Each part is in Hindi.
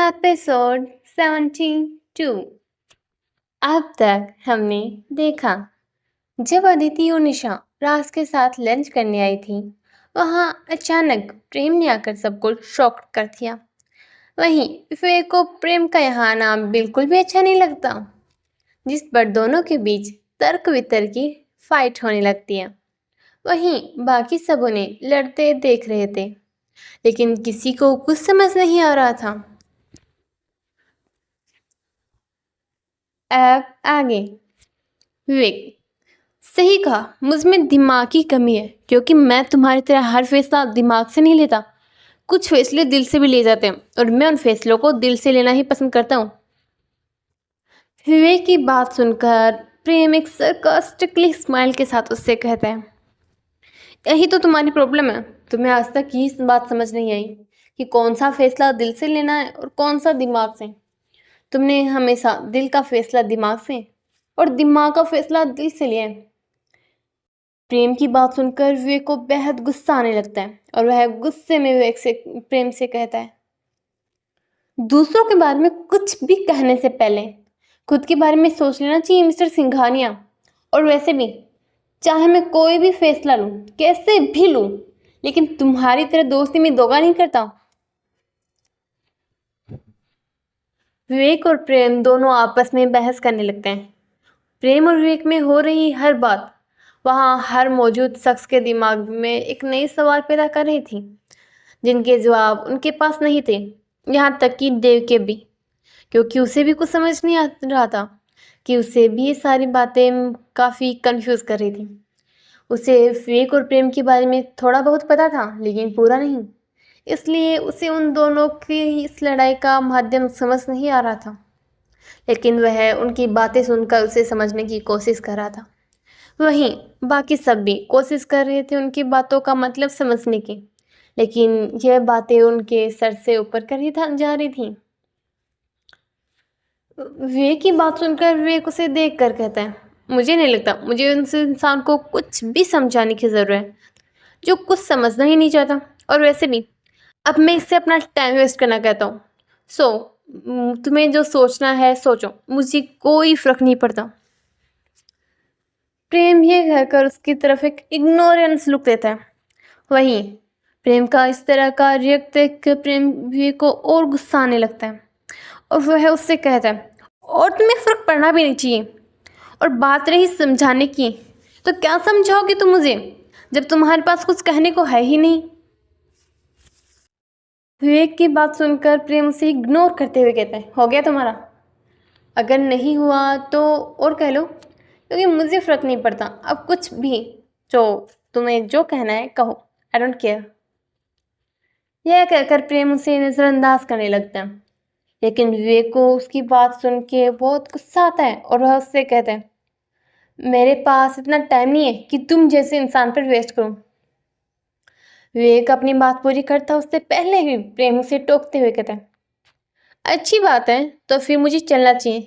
एपिसोड 72। अब तक हमने देखा जब अदिति और निशा राज के साथ लंच करने आई थी, वहां अचानक प्रेम ने आकर सबको शॉक कर दिया। वहीं विवेक को प्रेम का यहाँ आना बिल्कुल भी अच्छा नहीं लगता, जिस पर दोनों के बीच तर्क वितर्क की फाइट होने लगती है। वहीं बाकी सब उन्हें लड़ते देख रहे थे, लेकिन किसी को कुछ समझ नहीं आ रहा था। अब आगे विवेक, सही कहा, मुझ में दिमाग की कमी है, क्योंकि मैं तुम्हारी तरह हर फैसला दिमाग से नहीं लेता। कुछ फैसले दिल से भी ले जाते हैं और मैं उन फैसलों को दिल से लेना ही पसंद करता हूँ। विवेक की बात सुनकर प्रेम एक सरकास्टिकली स्माइल के साथ उससे कहता है, यही तो तुम्हारी प्रॉब्लम है। तुम्हें आज तक ये बात समझ नहीं आई कि कौन सा फैसला दिल से लेना है और कौन सा दिमाग से। तुमने हमेशा दिल का फैसला दिमाग से और दिमाग का फैसला दिल से लिया है। प्रेम की बात सुनकर विवेक को बेहद गुस्सा आने लगता है और वह गुस्से में विवेक से प्रेम से कहता है, दूसरों के बारे में कुछ भी कहने से पहले खुद के बारे में सोच लेना चाहिए मिस्टर सिंघानिया। और वैसे भी चाहे मैं कोई भी फैसला लूं, कैसे भी लूं, लेकिन तुम्हारी तरह दोस्ती में धोखा नहीं करता। विवेक और प्रेम दोनों आपस में बहस करने लगते हैं। प्रेम और विवेक में हो रही हर बात वहाँ हर मौजूद शख्स के दिमाग में एक नई सवाल पैदा कर रही थी, जिनके जवाब उनके पास नहीं थे। यहाँ तक कि देव के भी, क्योंकि उसे भी कुछ समझ नहीं आ रहा था कि उसे भी ये सारी बातें काफ़ी कंफ्यूज कर रही थी। उसे विवेक और प्रेम के बारे में थोड़ा बहुत पता था, लेकिन पूरा नहीं। इसलिए उसे उन दोनों की इस लड़ाई का माध्यम समझ नहीं आ रहा था, लेकिन वह उनकी बातें सुनकर उसे समझने की कोशिश कर रहा था। वहीं बाकी सब भी कोशिश कर रहे थे उनकी बातों का मतलब समझने की, लेकिन यह बातें उनके सर से ऊपर कर ही जा रही थी। विवेक की बात सुनकर विवेक उसे देख कर कहता है, मुझे नहीं लगता मुझे उस इंसान को कुछ भी समझाने की ज़रूरत है जो कुछ समझना ही नहीं चाहता। और वैसे भी अब मैं इससे अपना टाइम वेस्ट करना कहता हूँ। तुम्हें जो सोचना है सोचो, मुझे कोई फर्क नहीं पड़ता। प्रेम ये कहकर उसकी तरफ एक इग्नोरेंस लुक देता है। वहीं प्रेम का इस तरह का रिएक्ट देख कर प्रेम विवेक को और गुस्सा आने लगता है और वह उससे कहता है, और तुम्हें फर्क पड़ना भी नहीं चाहिए। और बात रही समझाने की, तो क्या समझाओगे तुम मुझे जब तुम्हारे पास कुछ कहने को है ही नहीं। विवेक की बात सुनकर प्रेम उसे इग्नोर करते हुए कहता है, हो गया तुम्हारा? अगर नहीं हुआ तो और कह लो, क्योंकि मुझे फ़र्क नहीं पड़ता। अब कुछ भी जो तुम्हें जो कहना है कहो, आई डोंट केयर। यह कहकर प्रेम उसे नज़रअंदाज करने लगता है, लेकिन विवेक को उसकी बात सुन के बहुत गुस्सा आता है और वह उससे कहता है, मेरे पास इतना टाइम नहीं है कि तुम जैसे इंसान पर वेस्ट करूं। विवेक अपनी बात पूरी करता उससे पहले ही प्रेम उसे टोकते हुए कहता है, अच्छी बात है, तो फिर मुझे चलना चाहिए,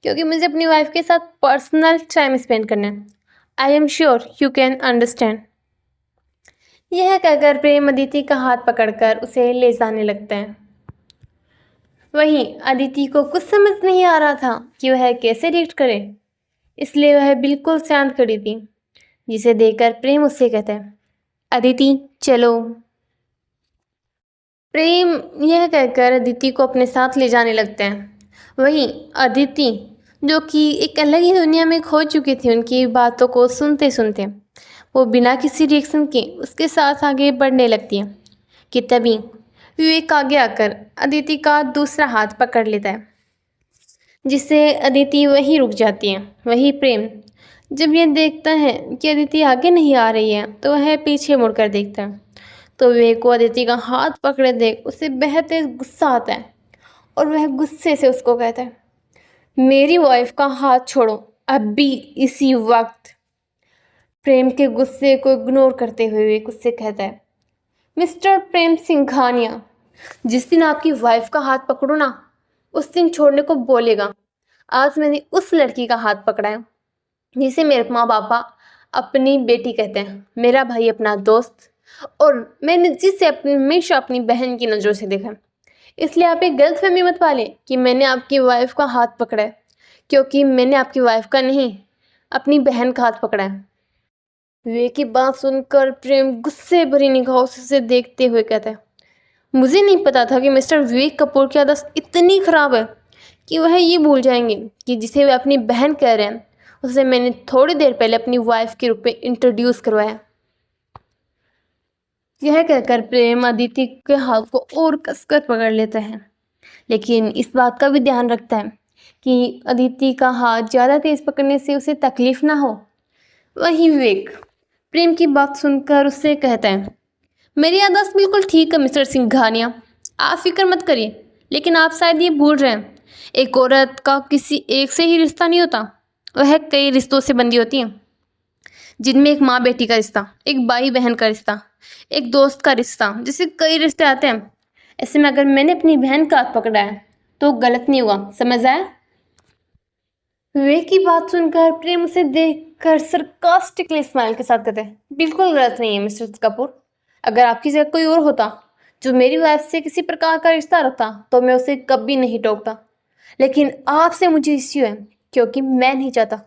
क्योंकि मुझे अपनी वाइफ के साथ पर्सनल टाइम स्पेंड करना है। I am sure you can understand. यह कहकर प्रेम अदिति का हाथ पकड़कर उसे ले जाने लगता है। वहीं अदिति को कुछ समझ नहीं आ रहा था कि वह कैसे रिएक्ट करे, इसलिए वह बिल्कुल शांत खड़ी थी, जिसे देखकर प्रेम उससे कहता है, अदिति चलो। प्रेम यह कहकर अदिति को अपने साथ ले जाने लगते हैं। वहीं अदिति, जो कि एक अलग ही दुनिया में खो चुकी थी उनकी बातों को सुनते सुनते, वो बिना किसी रिएक्शन के उसके साथ आगे बढ़ने लगती है कि तभी विवेक आगे आकर अदिति का दूसरा हाथ पकड़ लेता है, जिससे अदिति वहीं रुक जाती है। वहीं प्रेम जब ये देखता है कि अदिति आगे नहीं आ रही है, तो वह पीछे मुड़कर देखता है, तो विवेक को अदिति का हाथ पकड़े देख उसे बेहद तेज गुस्सा आता है और वह गुस्से से उसको कहता है, मेरी वाइफ का हाथ छोड़ो अभी इसी वक्त। प्रेम के गुस्से को इग्नोर करते हुए विवेक उससे कहता है, मिस्टर प्रेम सिंघानिया, जिस दिन आपकी वाइफ का हाथ पकड़ो ना, उस दिन छोड़ने को बोलेगा। आज मैंने उस लड़की का हाथ पकड़ा है जिसे मेरे माँ पापा अपनी बेटी कहते हैं, मेरा भाई अपना दोस्त, और मैंने जिसे हमेशा अपनी बहन की नज़रों से देखा। इसलिए आप एक गलतफहमी मत पालें कि मैंने आपकी वाइफ का हाथ पकड़ा है, क्योंकि मैंने आपकी वाइफ का नहीं, अपनी बहन का हाथ पकड़ा है। विवेक की बात सुनकर प्रेम गुस्से भरी निगाहों से उसे देखते हुए कहता है, मुझे नहीं पता था कि मिस्टर विवेक कपूर की आदत इतनी खराब है कि वह ये भूल जाएंगे कि जिसे वे अपनी बहन कह रहे हैं उसे मैंने थोड़ी देर पहले अपनी वाइफ के रूप में इंट्रोड्यूस करवाया। यह कहकर प्रेम अदिति के हाथ को और कसकर पकड़ लेता है, लेकिन इस बात का भी ध्यान रखता है कि अदिति का हाथ ज़्यादा तेज पकड़ने से उसे तकलीफ ना हो। वही विवेक प्रेम की बात सुनकर उससे कहता है, मेरी याददाश्त बिल्कुल ठीक है मिस्टर सिंघानिया, आप फिक्र मत करिए। लेकिन आप शायद ये भूल रहे हैं, एक औरत का किसी एक से ही रिश्ता नहीं होता, वह कई रिश्तों से बंधी होती है, जिनमें एक माँ बेटी का रिश्ता, एक भाई बहन का रिश्ता, एक दोस्त का रिश्ता, जैसे कई रिश्ते आते हैं। ऐसे में अगर मैंने अपनी बहन का हाथ पकड़ा है तो गलत नहीं हुआ, समझ आया? विवेक की बात सुनकर प्रेम उसे देखकर सरकास्टिकली स्माइल के साथ कहते हैं, बिल्कुल गलत नहीं है मिस्टर कपूर। अगर आपकी जगह कोई और होता जो मेरी वाइफ से किसी प्रकार का रिश्ता रखता तो मैं उसे कभी नहीं टोकता, लेकिन आपसे मुझे इश्यू है क्योंकि मैं नहीं चाहता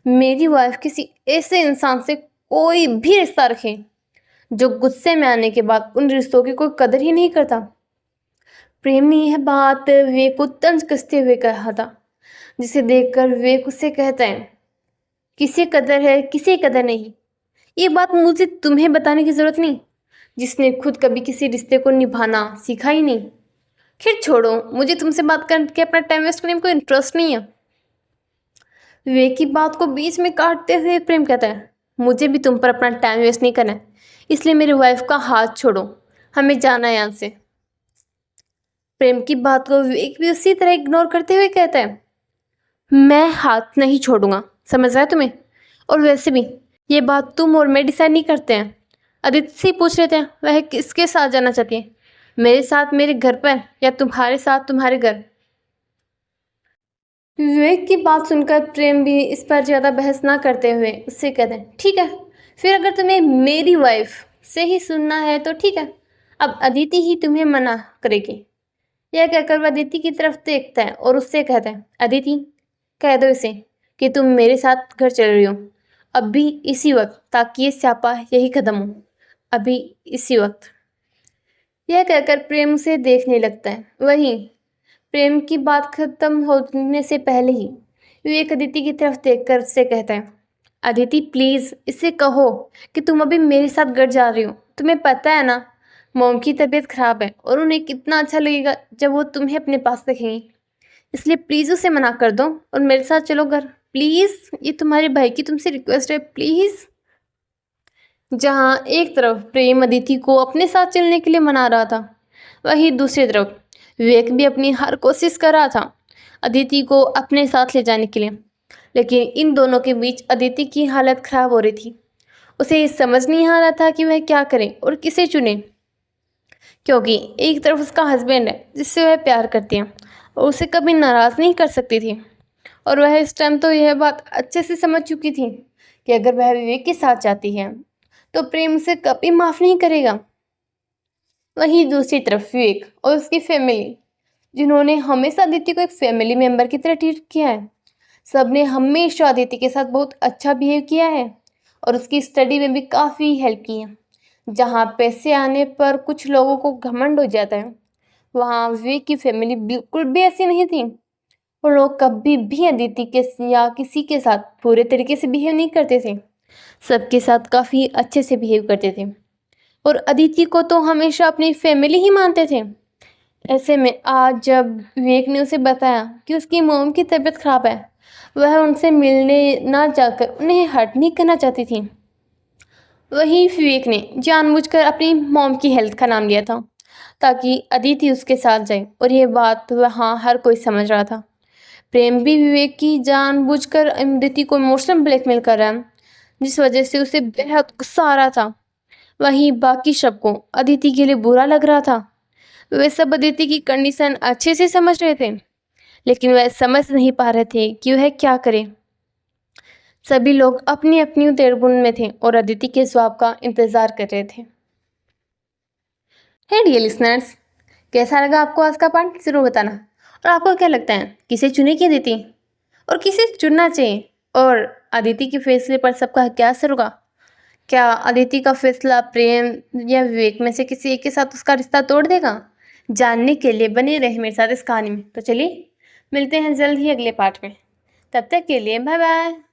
मेरी वाइफ किसी ऐसे इंसान से कोई भी रिश्ता रखे जो गुस्से में आने के बाद उन रिश्तों की कोई कदर ही नहीं करता। प्रेम ने यह बात विवेक को तंज कसते हुए कहा था, जिसे देखकर विवेक उससे कहता है, किसे कदर है किसे कदर नहीं, ये बात मुझे तुम्हें बताने की जरूरत नहीं, जिसने खुद कभी किसी रिश्ते को निभाना सीखा ही नहीं। खैर छोड़ो, मुझे तुमसे बात करके अपना टाइम वेस्ट करने में कोई इंटरेस्ट नहीं है। विवेक की बात को बीच में काटते हुए प्रेम कहता है, मुझे भी तुम पर अपना टाइम वेस्ट नहीं करना है, इसलिए मेरी वाइफ का हाथ छोड़ो, हमें जाना है यहाँ से। प्रेम की बात को विवेक भी उसी तरह इग्नोर करते हुए कहता है, मैं हाथ नहीं छोड़ूंगा, समझ आया तुम्हें? और वैसे भी ये बात तुम और मैं डिसाइड नहीं करते हैं, आदित्य से ही पूछ लेते हैं वह किसके साथ जाना चाहती है, मेरे साथ मेरे घर पर या तुम्हारे साथ तुम्हारे घर। विवेक की बात सुनकर प्रेम भी इस पर ज़्यादा बहस ना करते हुए उससे कहते हैं, ठीक है, फिर अगर तुम्हें मेरी वाइफ से ही सुनना है तो ठीक है, अब अदिति ही तुम्हें मना करेगी। यह कहकर वह अदिति की तरफ देखता है और उससे कहता है, अदिति कह दो इसे कि तुम मेरे साथ घर चल रही हो, अभी इसी वक्त, ताकि ये स्यापा यही खत्म हो, अभी इसी वक्त। यह कहकर प्रेम उसे देखने लगता है। वहीं प्रेम की बात खत्म होने से पहले ही विवेक अदिति की तरफ देखकर उससे कहता है, अदिति प्लीज़ इसे कहो कि तुम अभी मेरे साथ घर जा रही हो, तुम्हें पता है ना मॉम की तबीयत खराब है और उन्हें कितना अच्छा लगेगा जब वो तुम्हें अपने पास रखेंगी, इसलिए प्लीज़ उसे मना कर दो और मेरे साथ चलो घर, प्लीज़, ये तुम्हारे भाई की तुमसे रिक्वेस्ट है, प्लीज़। जहाँ एक तरफ प्रेम अदिति को अपने साथ चलने के लिए मना रहा था, वहीं दूसरी तरफ विवेक भी अपनी हर कोशिश कर रहा था अदिति को अपने साथ ले जाने के लिए, लेकिन इन दोनों के बीच अदिति की हालत खराब हो रही थी। उसे ये समझ नहीं आ रहा था कि वह क्या करे और किसे चुने, क्योंकि एक तरफ उसका हस्बैंड है जिससे वह प्यार करती है और उसे कभी नाराज़ नहीं कर सकती थी, और वह इस टाइम तो यह बात अच्छे से समझ चुकी थी कि अगर वह विवेक के साथ जाती है तो प्रेम उसे कभी माफ़ नहीं करेगा। वहीं दूसरी तरफ विवेक और उसकी फैमिली, जिन्होंने हमेशा अदिति को एक फैमिली मेम्बर की तरह ट्रीट किया है, सबने हमेशा अदिति के साथ बहुत अच्छा बिहेव किया है और उसकी स्टडी में भी काफ़ी हेल्प की है। जहाँ पैसे आने पर कुछ लोगों को घमंड हो जाता है, वहाँ विवेक की फैमिली बिल्कुल भी ऐसी नहीं थी। वो लोग कभी भी अदिति के या किसी के साथ पूरे तरीके से बिहेव नहीं करते थे, सबके साथ काफ़ी अच्छे से बिहेव करते थे और अदिति को तो हमेशा अपनी फैमिली ही मानते थे। ऐसे में आज जब विवेक ने उसे बताया कि उसकी मॉम की तबीयत खराब है, वह उनसे मिलने ना जाकर उन्हें हर्ट नहीं करना चाहती थी। वहीं विवेक ने जानबूझकर अपनी मॉम की हेल्थ का नाम लिया था ताकि अदिति उसके साथ जाए, और ये बात वहाँ हर कोई समझ रहा था। प्रेम भी विवेक की जानबूझकर अदिति को इमोशनल ब्लैकमेल कर रहा है, जिस वजह से उसे बेहद गुस्सा आ रहा था। वहीं बाकी सबको अदिति के लिए बुरा लग रहा था। वे सब अदिति की कंडीशन अच्छे से समझ रहे थे, लेकिन वह समझ नहीं पा रहे थे कि वह क्या करे। सभी लोग अपनी अपनी तेड़बुन में थे और अदिति के जवाब का इंतज़ार कर रहे थे। हे डियर लिसनर्स, कैसा लगा आपको आज का पाठ ज़रूर बताना। और आपको क्या लगता है किसे चुने की अदिति, और किसे चुनना चाहिए, और अदिति के फैसले पर सबका क्या असर होगा? क्या अदिति का फैसला प्रेम या विवेक में से किसी एक के साथ उसका रिश्ता तोड़ देगा? जानने के लिए बने रहे मेरे साथ इस कहानी में। तो चलिए मिलते हैं जल्द ही अगले पार्ट में। तब तक के लिए बाय बाय।